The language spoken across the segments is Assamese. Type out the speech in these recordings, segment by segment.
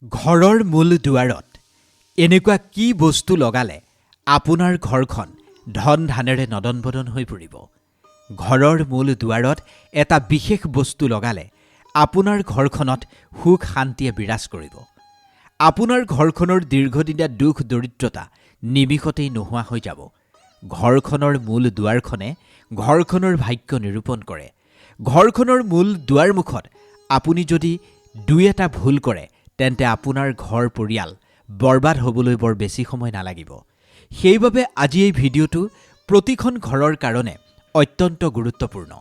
ঘৰৰ মূল দুৱাৰত এনেকুৱা কি বস্তু লগালে আপোনাৰ ঘৰখন ধন ধানেৰে নদন-বদন হৈ পৰিব। ঘৰৰ মূল দুৱাৰত এটা বিশেষ বস্তু লগালে আপোনাৰ ঘৰখনত সুখ শান্তিয়ে বিৰাজ কৰিব। আপোনাৰ ঘৰখনৰ দীৰ্ঘদিনীয়া দুখ দৰিদ্ৰতা নিমিষতেই নোহোৱা হৈ যাব। ঘৰখনৰ মূল দুৱাৰখনে ঘৰখনৰ ভাগ্য নিৰূপণ কৰে। ঘৰখনৰ মূল দুৱাৰমুখত আপুনি যদি দুই এটা ভুল কৰে তেন্তে আপোনাৰ ঘৰ পৰিয়াল বৰবাদ হ'বলৈ বৰ বেছি সময় নালাগিব। সেইবাবে আজি এই ভিডিঅ'টো প্ৰতিখন ঘৰৰ কাৰণে অত্যন্ত গুৰুত্বপূৰ্ণ।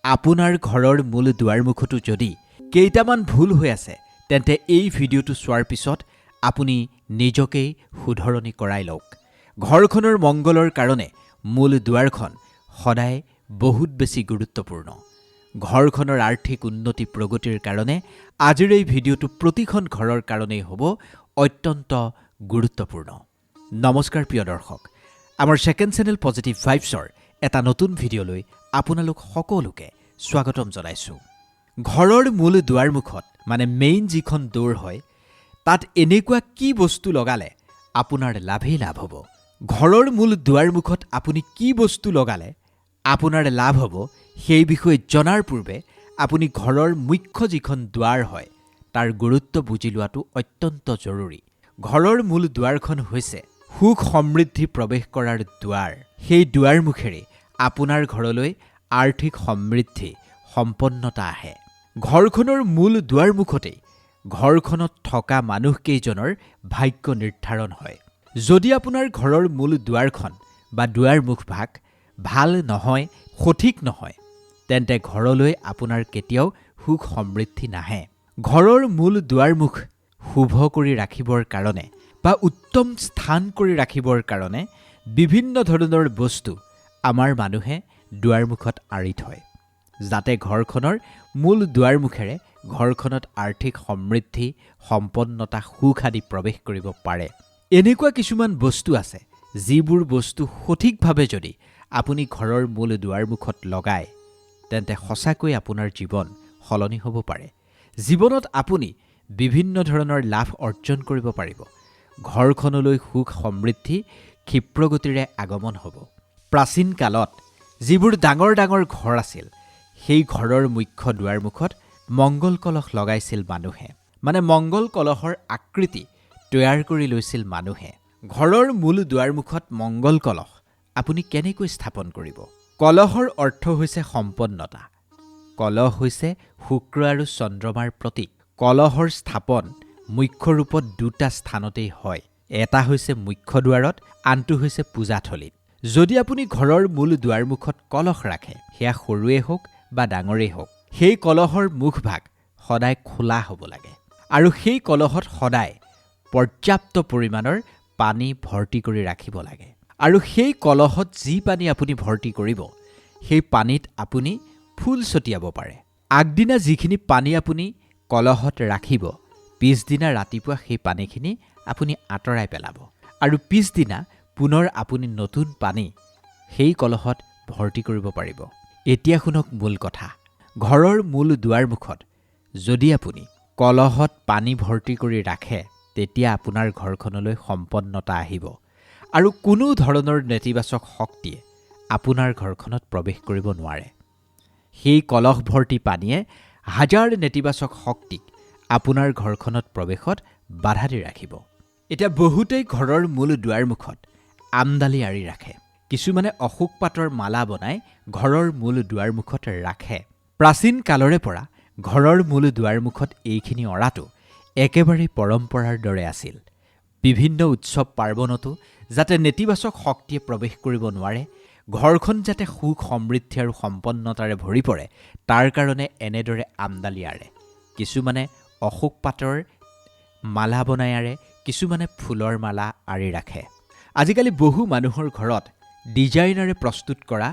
আপোনাৰ ঘৰৰ মূল দুৱাৰমুখতো যদি কেইটামান ভুল হৈ আছে তেন্তে এই ভিডিঅ'টো চোৱাৰ পিছত আপুনি নিজকেই শুধৰণি কৰাই লওক। ঘৰখনৰ মংগলৰ কাৰণে মূল দুৱাৰখন সদায় বহুত বেছি গুৰুত্বপূৰ্ণ। ঘৰখনৰ আৰ্থিক উন্নতি প্ৰগতিৰ কাৰণে আজিৰ এই ভিডিঅ'টো প্ৰতিখন ঘৰৰ কাৰণেই হ'ব অত্যন্ত গুৰুত্বপূৰ্ণ। নমস্কাৰ প্ৰিয় দৰ্শক, আমাৰ ছেকেণ্ড চেনেল পজিটিভ ভাইবছৰ এটা নতুন ভিডিঅ'লৈ আপোনালোক সকলোকে স্বাগতম জনাইছোঁ। ঘৰৰ মূল দুৱাৰমুখত মানে মেইন যিখন দৌৰ হয় তাত এনেকুৱা কি বস্তু লগালে আপোনাৰ লাভেই লাভ হ'ব। ঘৰৰ মূল দুৱাৰমুখত আপুনি কি বস্তু লগালে আপোনাৰ লাভ হ'ব সেই বিষয়ে জনাৰ পূৰ্বে আপুনি ঘৰৰ মুখ্য যিখন দুৱাৰ হয় তাৰ গুৰুত্ব বুজি লোৱাটো অত্যন্ত জৰুৰী। ঘৰৰ মূল দুৱাৰখন হৈছে সুখ সমৃদ্ধি প্ৰৱেশ কৰাৰ দুৱাৰ। সেই দুৱাৰ মুখেৰে আপোনাৰ ঘৰলৈ আৰ্থিক সমৃদ্ধি সম্পন্নতা আহে। ঘৰখনৰ মূল দুৱাৰমুখতেই ঘৰখনত থকা মানুহকেইজনৰ ভাগ্য নিৰ্ধাৰণ হয়। যদি আপোনাৰ ঘৰৰ মূল দুৱাৰখন বা দুৱাৰ মুখভাগ ভাল নহয়, সঠিক নহয়, তেন্তে ঘৰলৈ আপোনাৰ কেতিয়াও সুখ সমৃদ্ধি নাহে। ঘৰৰ মূল দুৱাৰমুখ শুভ কৰি ৰাখিবৰ কাৰণে বা উত্তম স্থান কৰি ৰাখিবৰ কাৰণে বিভিন্ন ধৰণৰ বস্তু আমাৰ মানুহে দুৱাৰমুখত আঁৰি থয়, যাতে ঘৰখনৰ মূল দুৱাৰমুখেৰে ঘৰখনত আৰ্থিক সমৃদ্ধি সম্পন্নতা সুখ আদি প্ৰৱেশ কৰিব পাৰে। এনেকুৱা কিছুমান বস্তু আছে যিবোৰ বস্তু সঠিকভাৱে যদি আপুনি ঘৰৰ মূল দুৱাৰমুখত লগায় তেন্তে সঁচাকৈ আপোনাৰ জীৱন সলনি হ'ব পাৰে। জীৱনত আপুনি বিভিন্ন ধৰণৰ লাভ অৰ্জন কৰিব পাৰিব। ঘৰখনলৈ সুখ সমৃদ্ধি ক্ষিপ্ৰগতিৰে আগমন হ'ব। প্ৰাচীন কালত যিবোৰ ডাঙৰ ডাঙৰ ঘৰ আছিল সেই ঘৰৰ মুখ্য দুৱাৰমুখত মংগল কলহ লগাইছিল মানুহে, মানে মংগল কলহৰ আকৃতি তৈয়াৰ কৰি লৈছিল মানুহে। ঘৰৰ মূল দুৱাৰমুখত মংগল কলহ আপুনি কেনেকৈ স্থাপন কৰিব? কলহৰ অৰ্থ হৈছে সম্পন্নতা। কলহ হৈছে শুক্ৰ আৰু চন্দ্ৰমাৰ প্ৰতীক। কলহৰ স্থাপন মুখ্য ৰূপত দুটা স্থানতেই হয়, এটা হৈছে মুখ্য দুৱাৰত, আনটো হৈছে পূজাথলীত। যদি আপুনি ঘৰৰ মূল দুৱাৰমুখত কলহ ৰাখে, সেয়া সৰুৱেই হওক বা ডাঙৰেই হওক, সেই কলহৰ মুখভাগ সদায় খোলা হ'ব লাগে আৰু সেই কলহত সদায় পৰ্যাপ্ত পৰিমাণৰ পানী ভৰ্তি কৰি ৰাখিব লাগে। আৰু সেই কলহত যি পানী আপুনি ভৰ্তি কৰিব সেই পানীত আপুনি ফুল ছটিয়াব পাৰে। আগদিনা যিখিনি পানী আপুনি কলহত ৰাখিব, পিছদিনা ৰাতিপুৱা সেই পানীখিনি আপুনি আঁতৰাই পেলাব আৰু পিছদিনা পুনৰ আপুনি নতুন পানী সেই কলহত ভৰ্তি কৰিব পাৰিব। এতিয়া শুনক মূল কথা। ঘৰৰ মূল দুৱাৰমুখত যদি আপুনি কলহত পানী ভৰ্তি কৰি ৰাখে তেতিয়া আপোনাৰ ঘৰখনলৈ সম্পন্নতা আহিব আৰু কোনো ধৰণৰ নেতিবাচক শক্তিয়ে আপোনাৰ ঘৰখনত প্ৰৱেশ কৰিব নোৱাৰে। সেই কলহ ভৰ্তি পানীয়ে হাজাৰ নেতিবাচক শক্তিক আপোনাৰ ঘৰখনত প্ৰৱেশত বাধা দি ৰাখিব। এতিয়া বহুতেই ঘৰৰ মূল দুৱাৰমুখত আমডালি আঁৰি ৰাখে। কিছুমানে অশোক পাতৰ মালা বনাই ঘৰৰ মূল দুৱাৰমুখত ৰাখে। প্ৰাচীন কালৰে পৰা ঘৰৰ মূল দুৱাৰমুখত এইখিনি অঁৰাটো একেবাৰেই পৰম্পৰাৰ দৰে আছিল। বিভিন্ন উৎসৱ পাৰ্বণতো যাতে নেতিবাচক শক্তিয়ে প্ৰৱেশ কৰিব নোৱাৰে, ঘৰখন যাতে সুখ সমৃদ্ধি আৰু সম্পন্নতাৰে ভৰি পৰে, তাৰ কাৰণে এনেদৰে আমডালি আঁৰে। কিছুমানে অশোক পাতৰ মালা বনাই আঁৰে, কিছুমানে ফুলৰ মালা আঁৰি ৰাখে। আজিকালি বহু মানুহৰ ঘৰত ডিজাইনাৰে প্ৰস্তুত কৰা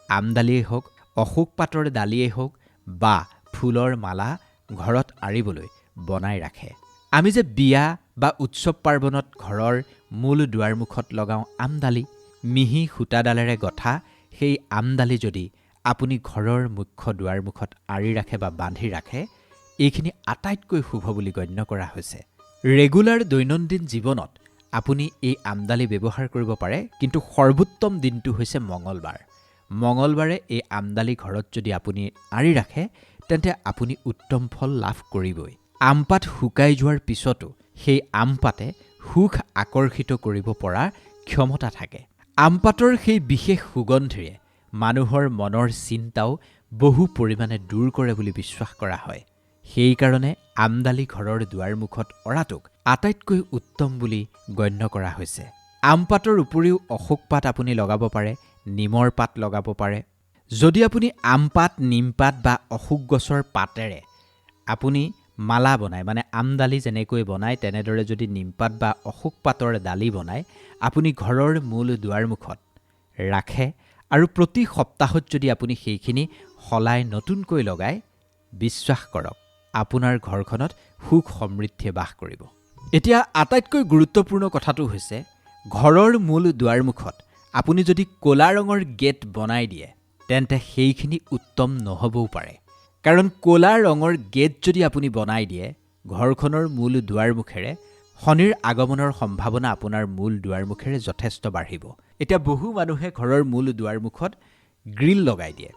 আমডালিয়েই হওক, অশোক পাতৰ ডালিয়েই হওক বা ফুলৰ মালা ঘৰত আঁৰিবলৈ বনাই ৰাখে। আমি যে বিয়া বা উৎসৱ পাৰ্বণত ঘৰৰ মূল দুৱাৰমুখত লগাওঁ আমডালি, মিহি সূতাডালেৰে গঠা সেই আমডালি যদি আপুনি ঘৰৰ মুখ্য দুৱাৰমুখত আঁৰি ৰাখে বা বান্ধি ৰাখে, এইখিনি আটাইতকৈ শুভ বুলি গণ্য কৰা হৈছে। ৰেগুলাৰ দৈনন্দিন জীৱনত আপুনি এই আমদালি ব্যৱহাৰ কৰিব পাৰে, কিন্তু সৰ্বোত্তম দিনটো হৈছে মঙলবাৰ। মঙলবাৰে এই আমদালি ঘৰত যদি আপুনি আঁৰি ৰাখে, তেন্তে আপুনি উত্তম ফল লাভ কৰিবই। আমপাত শুকাই যোৱাৰ পিছতো সেই আমপাতে সুখ আকৰ্ষিত কৰিব পৰা ক্ষমতা থাকে। আমপাতৰ সেই বিশেষ সুগন্ধিৰে মানুহৰ মনৰ চিন্তাও বহু পৰিমাণে দূৰ কৰে বুলি বিশ্বাস কৰা হয়। সেইকাৰণে আমদালি ঘৰৰ দুৱাৰমুখত অঁৰাটোক আটাইতকৈ উত্তম বুলি গণ্য কৰা হৈছে। আমপাতৰ উপৰিও অশোক পাত আপুনি লগাব পাৰে, নিমৰ পাত লগাব পাৰে। যদি আপুনি আমপাত, নিমপাত বা অশোক গছৰ পাতেৰে আপুনি মালা বনায়, মানে আমদালি যেনেকৈ বনায় তেনেদৰে যদি নিমপাত বা অশোক পাতৰ দালি বনায় আপুনি ঘৰৰ মূল দুৱাৰমুখত ৰাখে আৰু প্ৰতি সপ্তাহত যদি আপুনি সেইখিনি সলাই নতুনকৈ লগায়, বিশ্বাস কৰক আপোনাৰ ঘৰখনত সুখ সমৃদ্ধিয়ে বাস কৰিব। এতিয়া আটাইতকৈ গুৰুত্বপূৰ্ণ কথাটো হৈছে, ঘৰৰ মূল দুৱাৰমুখত আপুনি যদি ক'লা ৰঙৰ গেট বনাই দিয়ে তেন্তে সেইখিনি উত্তম নহ'বও পাৰে। কাৰণ ক'লা ৰঙৰ গেট যদি আপুনি বনাই দিয়ে, ঘৰখনৰ মূল দুৱাৰমুখেৰে শনিৰ আগমনৰ সম্ভাৱনা আপোনাৰ মূল দুৱাৰমুখেৰে যথেষ্ট বাঢ়িব। এতিয়া বহু মানুহে ঘৰৰ মূল দুৱাৰমুখত গ্ৰিল লগাই দিয়ে,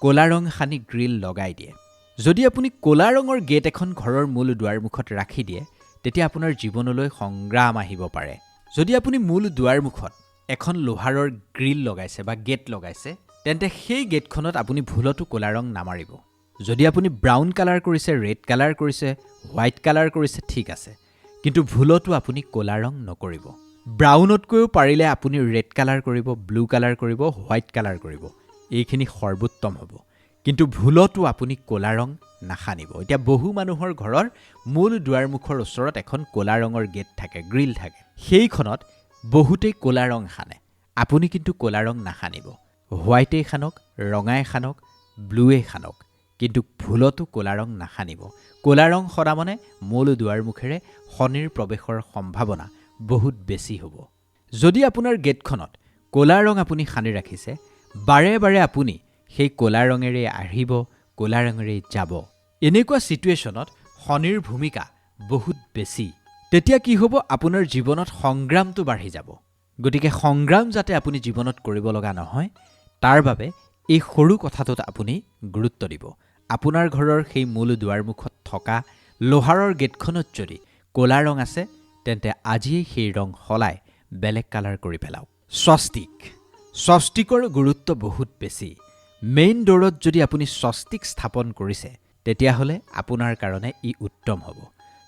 ক'লা ৰং সানি গ্ৰিল লগাই দিয়ে। যদি আপুনি ক'লা ৰঙৰ গেট এখন ঘৰৰ মূল দুৱাৰমুখত ৰাখি দিয়ে, তেতিয়া আপোনাৰ জীৱনলৈ সংগ্ৰাম আহিব পাৰে। যদি আপুনি মূল দুৱাৰমুখত এখন লোহাৰৰ গ্ৰিল লগাইছে বা গেট লগাইছে, তেন্তে সেই গেটখনত আপুনি ভুলতো ক'লা ৰং নামাৰিব। যদি আপুনি ব্ৰাউন কালাৰ কৰিছে, ৰেড কালাৰ কৰিছে, হোৱাইট কালাৰ কৰিছে, ঠিক আছে, কিন্তু ভুলতো আপুনি ক'লা ৰং নকৰিব। ব্ৰাউনতকৈও পাৰিলে আপুনি ৰেড কালাৰ কৰিব, ব্লু কালাৰ কৰিব, হোৱাইট কালাৰ কৰিব, এইখিনি সৰ্বোত্তম হ'ব। কিন্তু ভুলতো আপুনি ক'লা ৰং নাসানিব। এতিয়া বহু মানুহৰ ঘৰৰ মূল দুৱাৰমুখৰ ওচৰত এখন ক'লা ৰঙৰ গেট থাকে, গ্ৰিল থাকে, সেইখনত বহুতেই ক'লা ৰং সানে। আপুনি কিন্তু ক'লা ৰং নাসানিব। হোৱাইটেই সানক, ৰঙাই সানক, ব্লুৱেই সানক, কিন্তু ভুলতো ক'লা ৰং নাসানিব। ক'লা ৰং সনা মানে মূল দুৱাৰমুখেৰে শনিৰ প্ৰৱেশৰ সম্ভাৱনা বহুত বেছি হ'ব। যদি আপোনাৰ গেটখনত ক'লা ৰং আপুনি সানি ৰাখিছে, বাৰে বাৰে আপুনি সেই ক'লা ৰঙেৰে আহিব, ক'লা ৰঙেৰে যাব, এনেকুৱা ছিটুৱেশ্যনত শনিৰ ভূমিকা বহুত বেছি। তেতিয়া কি হ'ব, আপোনাৰ জীৱনত সংগ্ৰামটো বাঢ়ি যাব। গতিকে সংগ্ৰাম যাতে আপুনি জীৱনত কৰিব লগা নহয়, তাৰ বাবে এই সৰু কথাটোত আপুনি গুৰুত্ব দিব। আপোনাৰ ঘৰৰ সেই মূল দুৱাৰমুখত থকা লোহাৰৰ গেটখনত যদি ক'লা ৰং আছে, তেন্তে আজিয়েই সেই ৰং সলাই বেলেগ কালাৰ কৰি পেলাওক। স্বস্তিকৰ গুৰুত্ব বহুত বেছি। মেইন ড'ৰত যদি আপুনি স্বস্তিক স্থাপন কৰিছে, তেতিয়াহ'লে আপোনাৰ কাৰণে ই উত্তম হ'ব।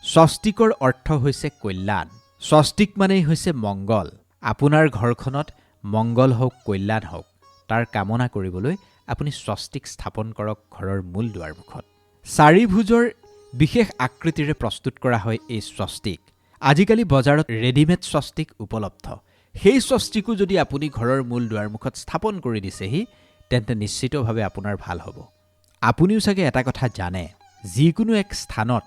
স্বস্তিকৰ অৰ্থ হৈছে কল্যাণ। স্বস্তিক মানেই হৈছে মংগল। আপোনাৰ ঘৰখনত মংগল হওক, কল্যাণ হওক, তাৰ কামনা কৰিবলৈ আপুনি স্বস্তিক স্থাপন কৰক ঘৰৰ মূল দুৱাৰমুখত। চাৰিভুজৰ বিশেষ আকৃতিৰে প্ৰস্তুত কৰা হয় এই স্বস্তিক। আজিকালি বজাৰত ৰেডিমেড স্বস্তিক উপলব্ধ। সেই স্বস্তিকো যদি আপুনি ঘৰৰ মূল দুৱাৰমুখত স্থাপন কৰি দিছেহি, তেন্তে নিশ্চিতভাৱে আপোনাৰ ভাল হ'ব। আপুনিও চাগে এটা কথা জানে, যিকোনো এক স্থানত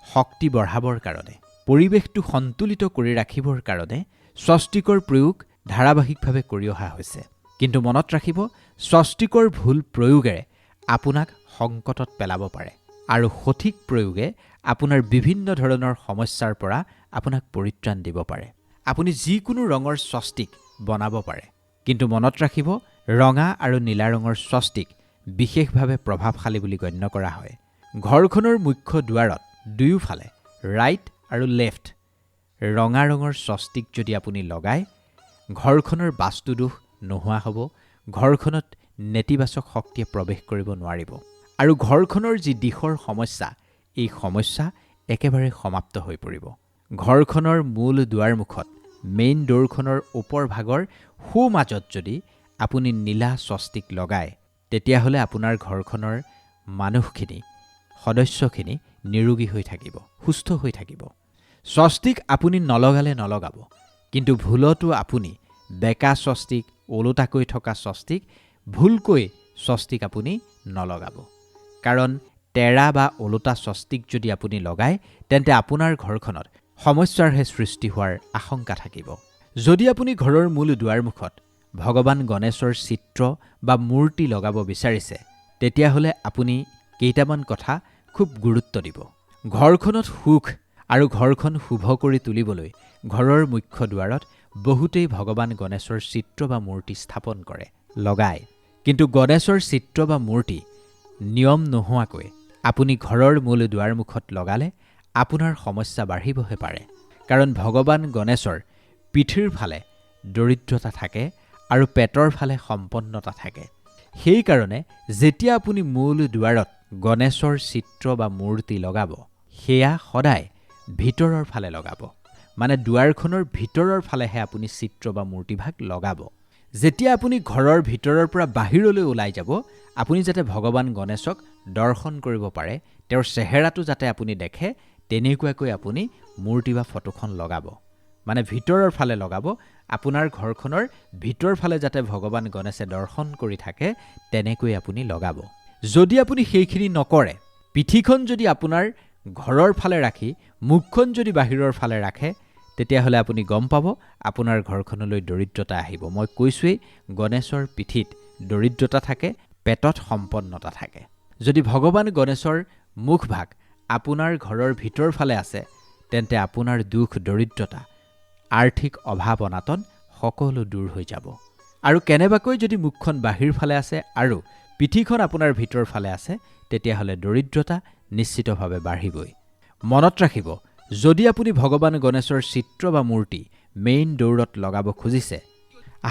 শক্তি বঢ়াবৰ কাৰণে, পৰিৱেশটো সন্তুলিত কৰি ৰাখিবৰ কাৰণে স্বস্তিকৰ প্ৰয়োগ ধাৰাবাহিকভাৱে কৰি অহা হৈছে। কিন্তু মনত ৰাখিব, স্বস্তিকৰ ভুল প্ৰয়োগেৰে আপোনাক সংকটত পেলাব পাৰে আৰু সঠিক প্ৰয়োগে আপোনাৰ বিভিন্ন ধৰণৰ সমস্যাৰ পৰা আপোনাক পৰিত্ৰাণ দিব পাৰে। আপুনি যিকোনো ৰঙৰ স্বস্তিক বনাব পাৰে, কিন্তু মনত ৰাখিব, ৰঙা আৰু নীলা ৰঙৰ স্বস্তিক বিশেষভাৱে প্ৰভাৱশালী বুলি গণ্য কৰা হয়। ঘৰখনৰ মুখ্য দুৱাৰত দুয়োফালে ৰাইট আৰু লেফ্ট ৰঙা ৰঙৰ স্বস্তিক যদি আপুনি লগায়, ঘৰখনৰ বাস্তুদোষ নোহোৱা হ'ব, ঘৰখনত নেতিবাচক শক্তিয়ে প্ৰৱেশ কৰিব নোৱাৰিব আৰু ঘৰখনৰ যি দিশৰ সমস্যা, এই সমস্যা একেবাৰে সমাপ্ত হৈ পৰিব। ঘৰখনৰ মূল দুৱাৰমুখত মেইন ড'ৰখনৰ ওপৰ ভাগৰ সোঁমাজত যদি আপুনি নীলা স্বস্তিক লগায়, তেতিয়াহ'লে আপোনাৰ ঘৰখনৰ মানুহখিনি, সদস্যখিনি নিৰোগী হৈ থাকিব, সুস্থ হৈ থাকিব। স্বস্তিক আপুনি নলগালে নলগাব, কিন্তু ভুলতো আপুনি বেকা স্বস্তিক, ওলোটাকৈ থকা স্বস্তিক, ভুলকৈ স্বস্তিক আপুনি নলগাব। কাৰণ তেৰা বা ওলোটা স্বস্তিক যদি আপুনি লগায়, তেন্তে আপোনাৰ ঘৰখনত সমস্যাৰহে সৃষ্টি হোৱাৰ আশংকা থাকিব। যদি আপুনি ঘৰৰ মূল দুৱাৰমুখত ভগৱান গণেশৰ চিত্ৰ বা মূৰ্তি লগাব বিচাৰিছে, তেতিয়াহ'লে আপুনি কেইটামান কথা খুব গুৰুত্ব দিব। ঘৰখনত সুখ আৰু ঘৰখন শুভ কৰি তুলিবলৈ ঘৰৰ মুখ্য দুৱাৰত বহুতেই ভগৱান গণেশৰ চিত্ৰ বা মূৰ্তি স্থাপন কৰে, লগায়। কিন্তু গণেশৰ চিত্ৰ বা মূৰ্তি নিয়ম নোহোৱাকৈ আপুনি ঘৰৰ মূল দুৱাৰমুখত লগালে আপোনাৰ সমস্যা বাঢ়িবহে পাৰে। কাৰণ ভগৱান গণেশৰ পিঠিৰ ফালে দৰিদ্ৰতা থাকে আৰু পেটৰ ফালে সম্পন্নতা থাকে। সেইকাৰণে যেতিয়া আপুনি মূল দুৱাৰত গণেশৰ চিত্ৰ বা মূৰ্তি লগাব, সেয়া সদায় ভিতৰৰ ফালে লগাব। মানে দুৱাৰখনৰ ভিতৰৰ ফালেহে আপুনি চিত্ৰ বা মূৰ্তিভাগ লগাব। যেতিয়া আপুনি ঘৰৰ ভিতৰৰ পৰা বাহিৰলৈ ওলাই যাব, আপুনি যাতে ভগৱান গণেশক দৰ্শন কৰিব পাৰে, তেওঁৰ চেহেৰাটো যাতে আপুনি দেখে, তেনেকুৱাকৈ আপুনি মূৰ্তি বা ফটোখন লগাব। মানে ভিতৰৰ ফালে লগাব। আপোনাৰ ঘৰখনৰ ভিতৰ ফালে যাতে ভগৱান গণেশে দৰ্শন কৰি থাকে, তেনেকৈ আপুনি লগাব। যদি আপুনি সেইখিনি নকৰে, পিঠিখন যদি আপোনাৰ ঘৰৰ ফালে ৰাখি মুখখন যদি বাহিৰৰ ফালে ৰাখে, তেতিয়াহ'লে আপুনি গম পাব আপোনাৰ ঘৰখনলৈ দৰিদ্ৰতা আহিব। মই কৈছোৱেই, গণেশৰ পিঠিত দৰিদ্ৰতা থাকে, পেটত সম্পন্নতা থাকে। যদি ভগৱান গণেশৰ মুখভাগ আপোনাৰ ঘৰৰ ভিতৰ ফালে আছে, তেন্তে আপোনাৰ দুখ, দৰিদ্ৰতা, আৰ্থিক অভাৱ অনাটন সকলো দূৰ হৈ যাব। আৰু কেনেবাকৈ যদি মুখখন বাহিৰ ফালে আছে আৰু পিঠিখন আপোনাৰ ভিতৰ ফালে আছে, তেতিয়াহ'লে দৰিদ্ৰতা নিশ্চিতভাৱে বাঢ়িবই। মনত ৰাখিব, যদি আপুনি ভগৱান গণেশৰ চিত্ৰ বা মূৰ্তি মেইন দৌৰত লগাব খুজিছে,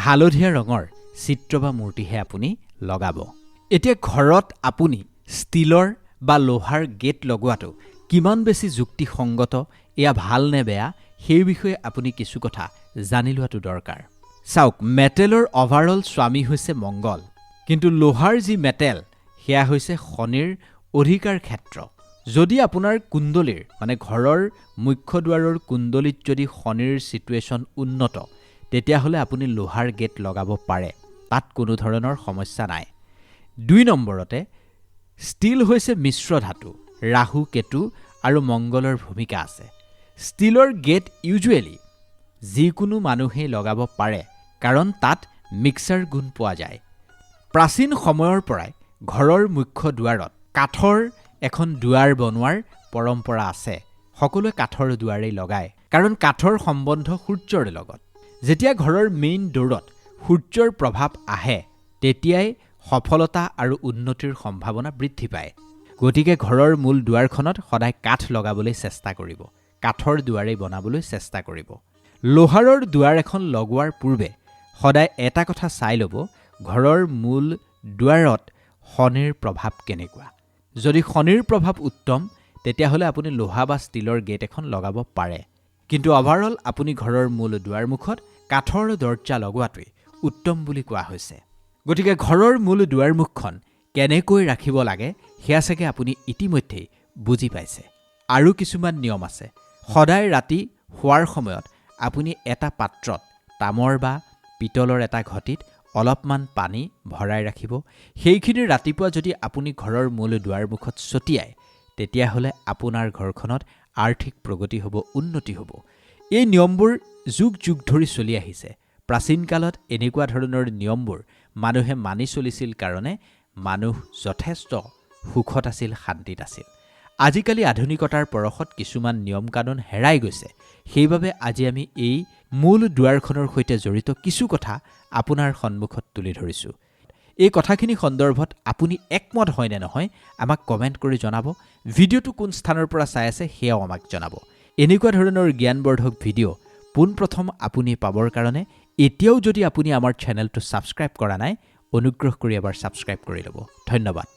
হালধীয়া ৰঙৰ চিত্ৰ বা মূৰ্তিহে আপুনি লগাব। এতিয়া ঘৰত আপুনি ষ্টীলৰ বা লোহাৰ গেট লগোৱাটো কিমান বেছি যুক্তিসংগত, এয়া ভাল নে বেয়া, সেই বিষয়ে আপুনি কিছু কথা জানি লোৱাটো দৰকাৰ। চাওক, মেটেলৰ অভাৰঅল স্বামী হৈছে মংগল, কিন্তু লোহাৰ যি মেটেল, সেয়া হৈছে শনিৰ অধিকাৰ ক্ষেত্ৰ। যদি আপোনাৰ কুণ্ডলীৰ মানে ঘৰৰ মুখ্য দুৱাৰৰ কুণ্ডলীত যদি শনিৰ চিটুৱেশ্যন উন্নত, তেতিয়াহ'লে আপুনি লোহাৰ গেট লগাব পাৰে, তাত কোনো ধৰণৰ সমস্যা নাই। 2 নম্বৰতে, ষ্টীল হৈছে মিশ্ৰ ধাতু, ৰাহু, কেতু আৰু মংগলৰ ভূমিকা আছে। ষ্টীলৰ গেট ইউজুৱেলি যিকোনো মানুহেই লগাব পাৰে, কাৰণ তাত মিক্সাৰ গুণ পোৱা যায়। প্ৰাচীন সময়ৰ পৰাই ঘৰৰ মুখ্য দুৱাৰত কাঠৰ এখন দুৱাৰ বনোৱাৰ পৰম্পৰা আছে। সকলোৱে কাঠৰ দুৱাৰেই লগায়, কাৰণ কাঠৰ সম্বন্ধ সূৰ্যৰ লগত। যেতিয়া ঘৰৰ মেইন ডোৰত সূৰ্যৰ প্ৰভাৱ আহে, তেতিয়াই সফলতা আৰু উন্নতিৰ সম্ভাৱনা বৃদ্ধি পায়। গতিকে ঘৰৰ মূল দুৱাৰখনত সদায় কাঠ লগাবলৈ চেষ্টা কৰিব, কাঠৰ দুৱাৰেই বনাবলৈ চেষ্টা কৰিব। লোহাৰৰ দুৱাৰ এখন লগোৱাৰ পূৰ্বে সদায় এটা কথা চাই ল'ব, ঘৰৰ মূল দুৱাৰত শনিৰ প্ৰভাৱ কেনেকুৱা। যদি শনিৰ প্ৰভাৱ উত্তম, তেতিয়াহ'লে আপুনি লোহা বা ষ্টীলৰ গেট এখন লগাব পাৰে। কিন্তু অভাৰঅল আপুনি ঘৰৰ মূল দুৱাৰমুখত কাঠৰ দৰ্জা লগোৱাটোৱেই উত্তম বুলি কোৱা হৈছে। গতিকে ঘৰৰ মূল দুৱাৰমুখখন কেনেকৈ ৰাখিব লাগে, সেয়া চাগে আপুনি ইতিমধ্যেই বুজি পাইছে। আৰু কিছুমান নিয়ম আছে। সদায় ৰাতি শোৱাৰ সময়ত আপুনি এটা পাত্ৰত, তামৰ বা পিতলৰ এটা ঘটিত অলপমান পানী ভৰাই ৰাখিব। সেইখিনি ৰাতিপুৱা যদি আপুনি ঘৰৰ মূল দুৱাৰমুখত ছটিয়ায়, তেতিয়াহ'লে আপোনাৰ ঘৰখনত আৰ্থিক প্ৰগতি হ'ব, উন্নতি হ'ব। এই নিয়মবোৰ যুগ যুগ ধৰি চলি আহিছে। প্ৰাচীন কালত এনেকুৱা ধৰণৰ নিয়মবোৰ মানুহে মানি চলিছিল কাৰণে মানুহ যথেষ্ট সুখত আছিল, শান্তিত আছিল। আজিকালি আধুনিকতাৰ পৰশত কিছুমান নিয়ম কানুন হেৰাই গৈছে। সেইবাবে আজি আমি এই মূল দুৱাৰখনৰ সৈতে জড়িত কিছু কথা আপোনাৰ সন্মুখত তুলি ধৰিছোঁ। এই কথাখিনি সন্দৰ্ভত আপুনি একমত হয় নে নহয়, আমাক কমেণ্ট কৰি জনাব। ভিডিঅ'টো কোন স্থানৰ পৰা চাই আছে সেয়াও আমাক জনাব। এনেকুৱা ধৰণৰ জ্ঞানবৰ্ধক ভিডিঅ' পোনপ্ৰথম আপুনি পাবৰ কাৰণে এতিয়াও যদি আপুনি আমাৰ চেনেলটো ছাবস্ক্ৰাইব কৰা নাই, অনুগ্ৰহ কৰি এবাৰ ছাবস্ক্ৰাইব কৰি ল'ব। ধন্যবাদ।